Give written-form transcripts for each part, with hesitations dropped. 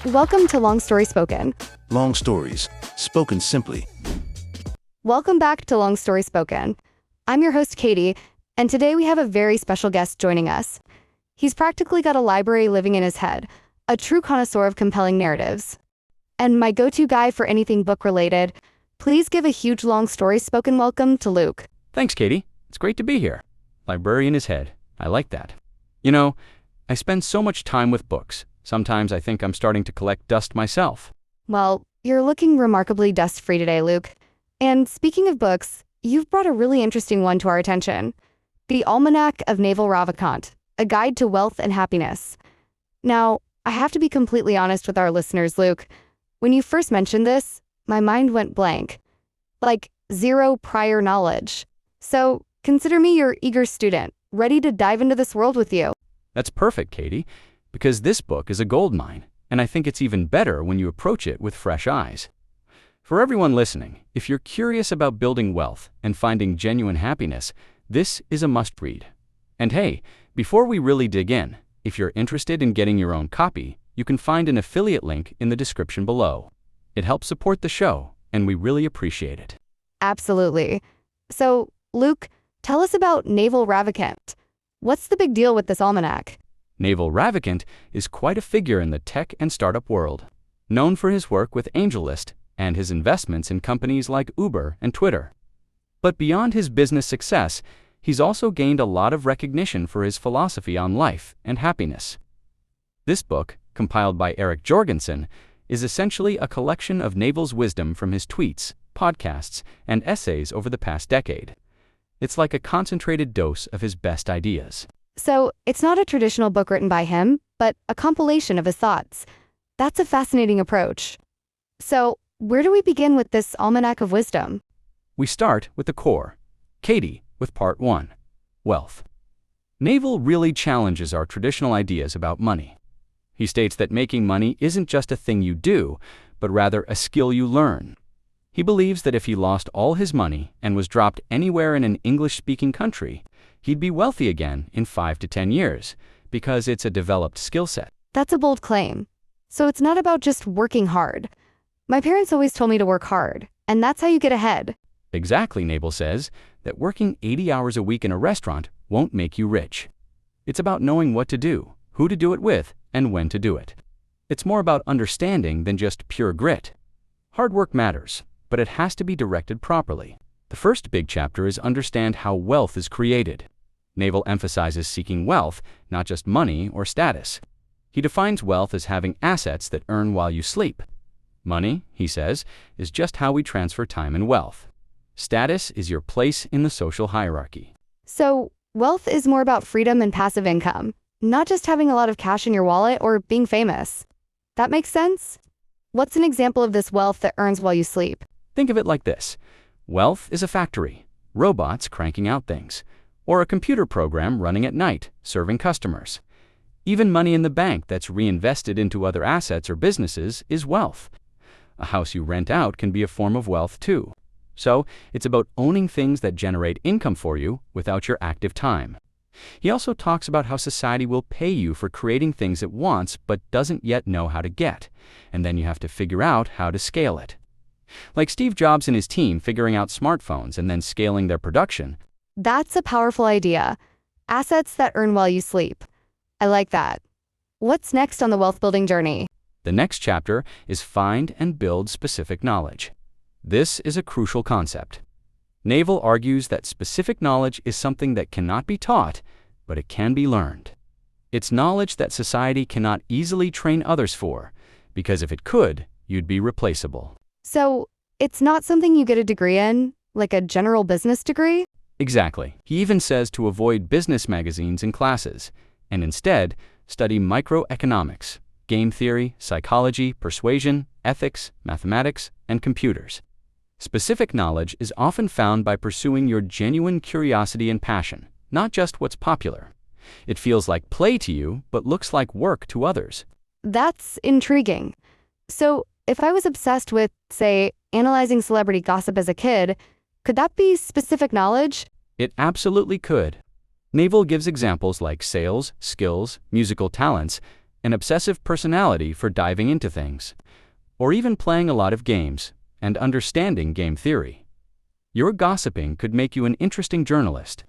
Welcome to Long Story Spoken. Long stories, spoken simply. Welcome back to Long Story Spoken. I'm your host, Katie, and today we have a very special guest joining us. He's practically got a library living in his head, a true connoisseur of compelling narratives. And my go-to guy for anything book-related, please give a huge Long Story Spoken welcome to Luke. Thanks, Katie. It's great to be here. Library in his head. I like that. You know, I spend so much time with books. Sometimes I think I'm starting to collect dust myself. Well, you're looking remarkably dust-free today, Luke. And speaking of books, you've brought a really interesting one to our attention. The Almanack of Naval Ravikant, a guide to wealth and happiness. Now, I have to be completely honest with our listeners, Luke. When you first mentioned this, my mind went blank. Like, zero prior knowledge. So, consider me your eager student, ready to dive into this world with you. That's perfect, Katie, because this book is a goldmine, and I think it's even better when you approach it with fresh eyes. For everyone listening, if you're curious about building wealth and finding genuine happiness, this is a must-read. And hey, before we really dig in, if you're interested in getting your own copy, you can find an affiliate link in the description below. It helps support the show, and we really appreciate it. Absolutely. So, Luke, tell us about Naval Ravikant. What's the big deal with this almanac? Naval Ravikant is quite a figure in the tech and startup world, known for his work with AngelList and his investments in companies like Uber and Twitter. But beyond his business success, he's also gained a lot of recognition for his philosophy on life and happiness. This book, compiled by Eric Jorgensen, is essentially a collection of Naval's wisdom from his tweets, podcasts, and essays over the past decade. It's like a concentrated dose of his best ideas. So, it's not a traditional book written by him, but a compilation of his thoughts. That's a fascinating approach. So, where do we begin with this Almanac of Wisdom? We start with the core. Katie, with Part 1, Wealth. Naval really challenges our traditional ideas about money. He states that making money isn't just a thing you do, but rather a skill you learn. He believes that if he lost all his money and was dropped anywhere in an English-speaking country, he'd be wealthy again in 5 to 10 years, because it's a developed skill set. That's a bold claim. So it's not about just working hard. My parents always told me to work hard, and that's how you get ahead. Exactly, Naval says, that working 80 hours a week in a restaurant won't make you rich. It's about knowing what to do, who to do it with, and when to do it. It's more about understanding than just pure grit. Hard work matters, but it has to be directed properly. The first big chapter is understand how wealth is created. Naval emphasizes seeking wealth, not just money or status. He defines wealth as having assets that earn while you sleep. Money, he says, is just how we transfer time and wealth. Status is your place in the social hierarchy. So, wealth is more about freedom and passive income, not just having a lot of cash in your wallet or being famous. That makes sense? What's an example of this wealth that earns while you sleep? Think of it like this. Wealth is a factory, robots cranking out things, or a computer program running at night, serving customers. Even money in the bank that's reinvested into other assets or businesses is wealth. A house you rent out can be a form of wealth too. So, it's about owning things that generate income for you without your active time. He also talks about how society will pay you for creating things it wants but doesn't yet know how to get, and then you have to figure out how to scale it. Like Steve Jobs and his team figuring out smartphones and then scaling their production. That's a powerful idea. Assets that earn while you sleep. I like that. What's next on the wealth-building journey? The next chapter is find and build specific knowledge. This is a crucial concept. Naval argues that specific knowledge is something that cannot be taught, but it can be learned. It's knowledge that society cannot easily train others for, because if it could, you'd be replaceable. So, it's not something you get a degree in, like a general business degree? Exactly. He even says to avoid business magazines in classes, and instead study microeconomics, game theory, psychology, persuasion, ethics, mathematics, and computers. Specific knowledge is often found by pursuing your genuine curiosity and passion, not just what's popular. It feels like play to you, but looks like work to others. That's intriguing. So, if I was obsessed with, say, analyzing celebrity gossip as a kid, could that be specific knowledge? It absolutely could. Naval gives examples like sales, skills, musical talents, an obsessive personality for diving into things, or even playing a lot of games and understanding game theory. Your gossiping could make you an interesting journalist.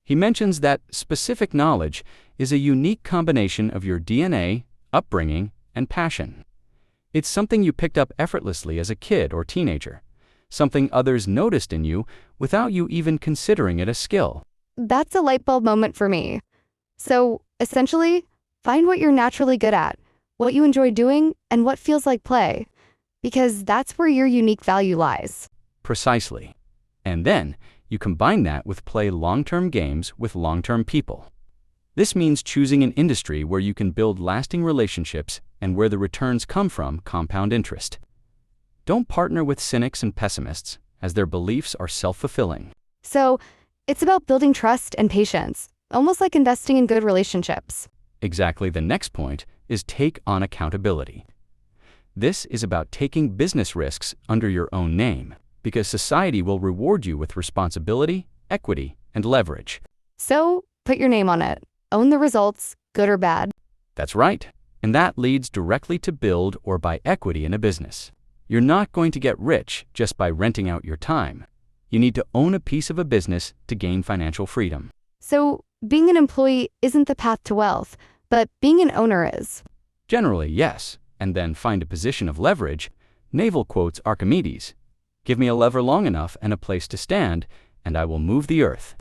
He mentions that specific knowledge is a unique combination of your DNA, upbringing, and passion. It's something you picked up effortlessly as a kid or teenager, something others noticed in you without you even considering it a skill. That's a light bulb moment for me. So, essentially, find what you're naturally good at, what you enjoy doing, and what feels like play, because that's where your unique value lies. Precisely. And then, you combine that with play long-term games with long-term people. This means choosing an industry where you can build lasting relationships and where the returns come from compound interest. Don't partner with cynics and pessimists, as their beliefs are self-fulfilling. So, it's about building trust and patience, almost like investing in good relationships. Exactly. The next point is take on accountability. This is about taking business risks under your own name, because society will reward you with responsibility, equity, and leverage. So, put your name on it. Own the results, good or bad. That's right. And that leads directly to build or buy equity in a business. You're not going to get rich just by renting out your time. You need to own a piece of a business to gain financial freedom. So, being an employee isn't the path to wealth, but being an owner is. Generally, yes. And then find a position of leverage. Naval quotes Archimedes, "Give me a lever long enough and a place to stand, and I will move the earth."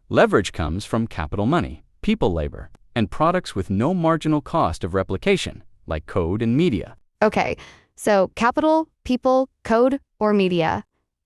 Leverage comes from capital money, people labor, and products with no marginal cost of replication, like code and media. Okay, so capital, people, code, or media.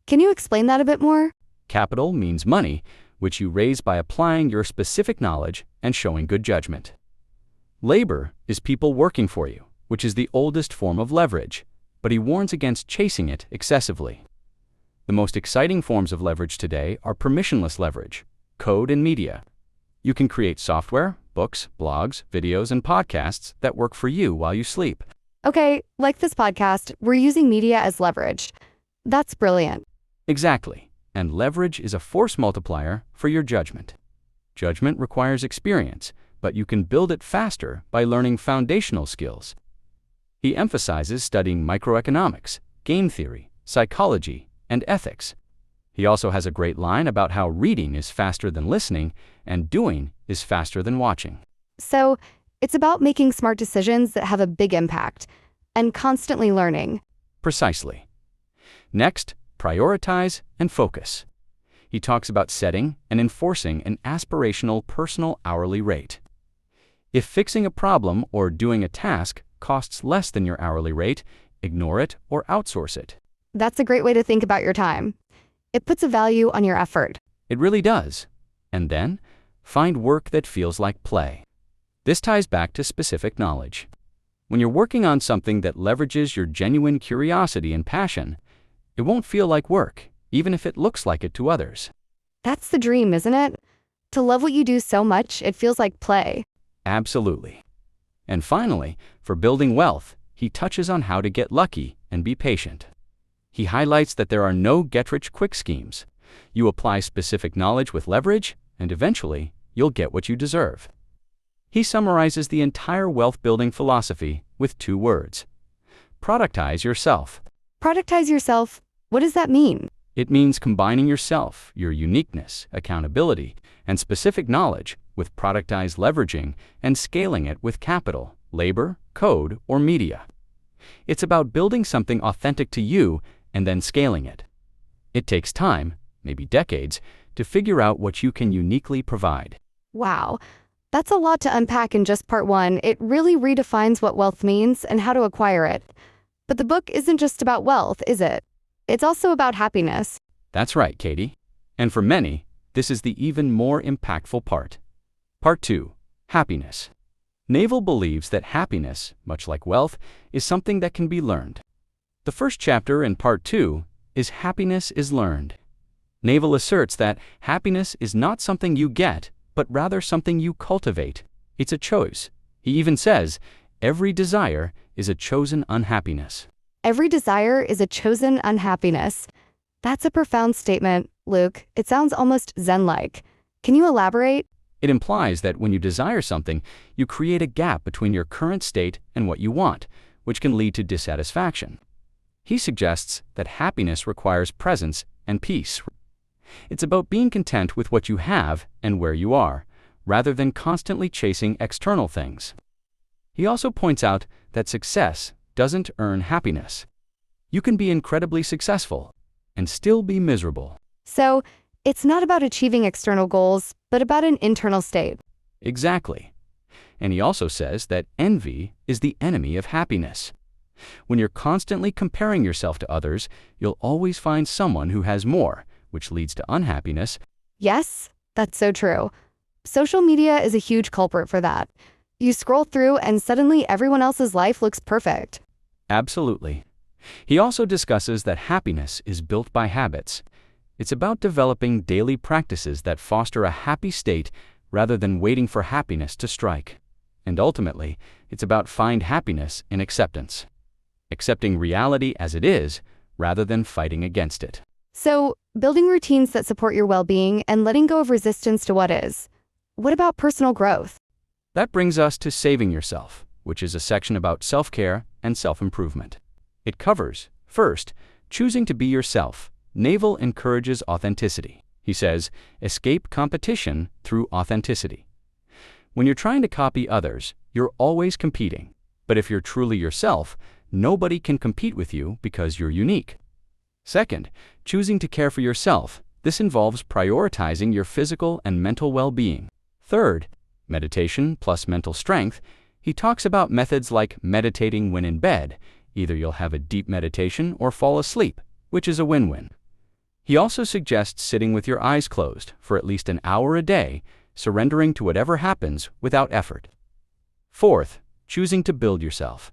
Can you explain that a bit more? Capital means money, which you raise by applying your specific knowledge and showing good judgment. Labor is people working for you, which is the oldest form of leverage, but he warns against chasing it excessively. The most exciting forms of leverage today are permissionless leverage, code and media. You can create software, books, blogs, videos, and podcasts that work for you while you sleep. Okay, like this podcast, we're using media as leverage. That's brilliant. Exactly. And leverage is a force multiplier for your judgment. Judgment requires experience, but you can build it faster by learning foundational skills. He emphasizes studying microeconomics, game theory, psychology, and ethics. He also has a great line about how reading is faster than listening and doing is faster than watching. So, it's about making smart decisions that have a big impact and constantly learning. Precisely. Next, prioritize and focus. He talks about setting and enforcing an aspirational personal hourly rate. If fixing a problem or doing a task costs less than your hourly rate, ignore it or outsource it. That's a great way to think about your time. It puts a value on your effort. It really does. And then, find work that feels like play. This ties back to specific knowledge. When you're working on something that leverages your genuine curiosity and passion, it won't feel like work, even if it looks like it to others. That's the dream, isn't it? To love what you do so much, it feels like play. Absolutely. And finally, for building wealth, he touches on how to get lucky and be patient. He highlights that there are no get-rich-quick schemes. You apply specific knowledge with leverage, and eventually, you'll get what you deserve. He summarizes the entire wealth-building philosophy with 2 words. Productize yourself. Productize yourself. What does that mean? It means combining yourself, your uniqueness, accountability, and specific knowledge with productized leveraging and scaling it with capital, labor, code, or media. It's about building something authentic to you and then scaling it. It takes time, maybe decades, to figure out what you can uniquely provide. Wow, that's a lot to unpack in just part 1. It really redefines what wealth means and how to acquire it. But the book isn't just about wealth, is it? It's also about happiness. That's right, Katie. And for many, this is the even more impactful part. Part 2, happiness. Naval believes that happiness, much like wealth, is something that can be learned. The first chapter in part 2 is Happiness is Learned. Naval asserts that happiness is not something you get, but rather something you cultivate. It's a choice. He even says, every desire is a chosen unhappiness. Every desire is a chosen unhappiness. That's a profound statement, Luke. It sounds almost Zen-like. Can you elaborate? It implies that when you desire something, you create a gap between your current state and what you want, which can lead to dissatisfaction. He suggests that happiness requires presence and peace. It's about being content with what you have and where you are, rather than constantly chasing external things. He also points out that success doesn't earn happiness. You can be incredibly successful and still be miserable. So, it's not about achieving external goals, but about an internal state. Exactly. And he also says that envy is the enemy of happiness. When you're constantly comparing yourself to others, you'll always find someone who has more, which leads to unhappiness. Yes, that's so true. Social media is a huge culprit for that. You scroll through and suddenly everyone else's life looks perfect. Absolutely. He also discusses that happiness is built by habits. It's about developing daily practices that foster a happy state rather than waiting for happiness to strike. And ultimately, it's about finding happiness in acceptance. Accepting reality as it is rather than fighting against it. So, building routines that support your well-being and letting go of resistance to what is. What about personal growth? That brings us to Saving Yourself, which is a section about self-care and self-improvement. It covers, first, choosing to be yourself. Naval encourages authenticity. He says, escape competition through authenticity. When you're trying to copy others, you're always competing. But if you're truly yourself, nobody can compete with you because you're unique. Second, choosing to care for yourself. This involves prioritizing your physical and mental well-being. Third, meditation plus mental strength. He talks about methods like meditating when in bed. Either you'll have a deep meditation or fall asleep, which is a win-win. He also suggests sitting with your eyes closed for at least an hour a day, surrendering to whatever happens without effort. Fourth, choosing to build yourself.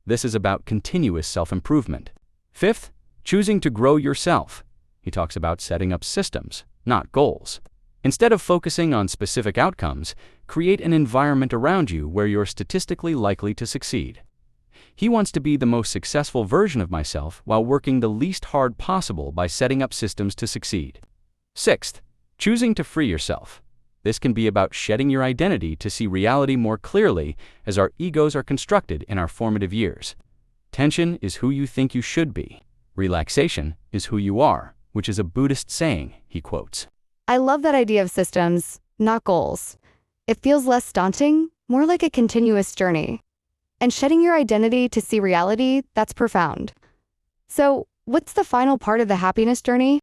This is about continuous self-improvement. Fifth, choosing to grow yourself. He talks about setting up systems, not goals. Instead of focusing on specific outcomes, create an environment around you where you're statistically likely to succeed. He wants to be the most successful version of myself while working the least hard possible by setting up systems to succeed. Sixth, choosing to free yourself. This can be about shedding your identity to see reality more clearly as our egos are constructed in our formative years. Tension is who you think you should be. Relaxation is who you are, which is a Buddhist saying, he quotes. I love that idea of systems, not goals. It feels less daunting, more like a continuous journey. And shedding your identity to see reality, that's profound. So, what's the final part of the happiness journey?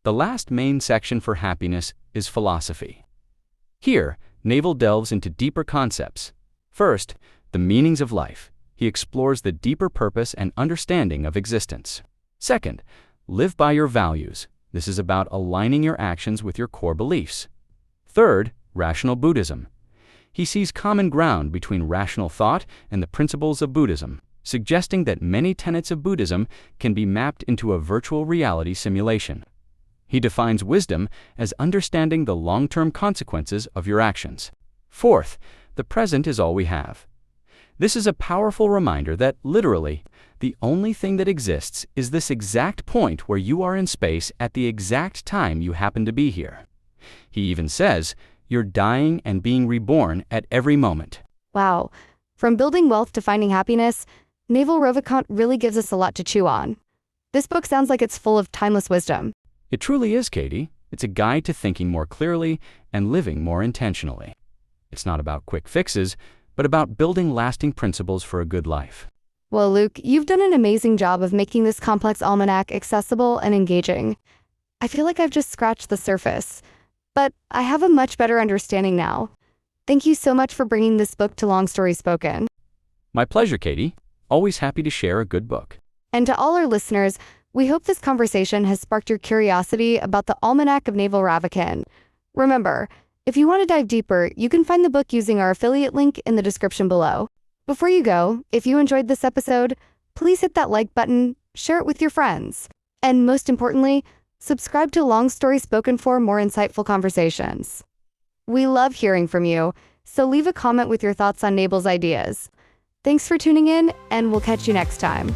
The last main section for happiness is philosophy. Here, Naval delves into deeper concepts. First, the meanings of life. He explores the deeper purpose and understanding of existence. Second, live by your values. This is about aligning your actions with your core beliefs. Third, rational Buddhism. He sees common ground between rational thought and the principles of Buddhism, suggesting that many tenets of Buddhism can be mapped into a virtual reality simulation. He defines wisdom as understanding the long-term consequences of your actions. Fourth, the present is all we have. This is a powerful reminder that, literally, the only thing that exists is this exact point where you are in space at the exact time you happen to be here. He even says, you're dying and being reborn at every moment. Wow. From building wealth to finding happiness, Naval Ravikant really gives us a lot to chew on. This book sounds like it's full of timeless wisdom. It truly is, Katie. It's a guide to thinking more clearly and living more intentionally. It's not about quick fixes, but about building lasting principles for a good life. Well, Luke, you've done an amazing job of making this complex almanac accessible and engaging. I feel like I've just scratched the surface, but I have a much better understanding now. Thank you so much for bringing this book to Long Story Spoken. My pleasure, Katie. Always happy to share a good book. And to all our listeners, we hope this conversation has sparked your curiosity about the Almanack of Naval Ravikant. Remember, if you want to dive deeper, you can find the book using our affiliate link in the description below. Before you go, if you enjoyed this episode, please hit that like button, share it with your friends, and most importantly, subscribe to Long Story Spoken for more insightful conversations. We love hearing from you, so leave a comment with your thoughts on Naval's ideas. Thanks for tuning in, and we'll catch you next time.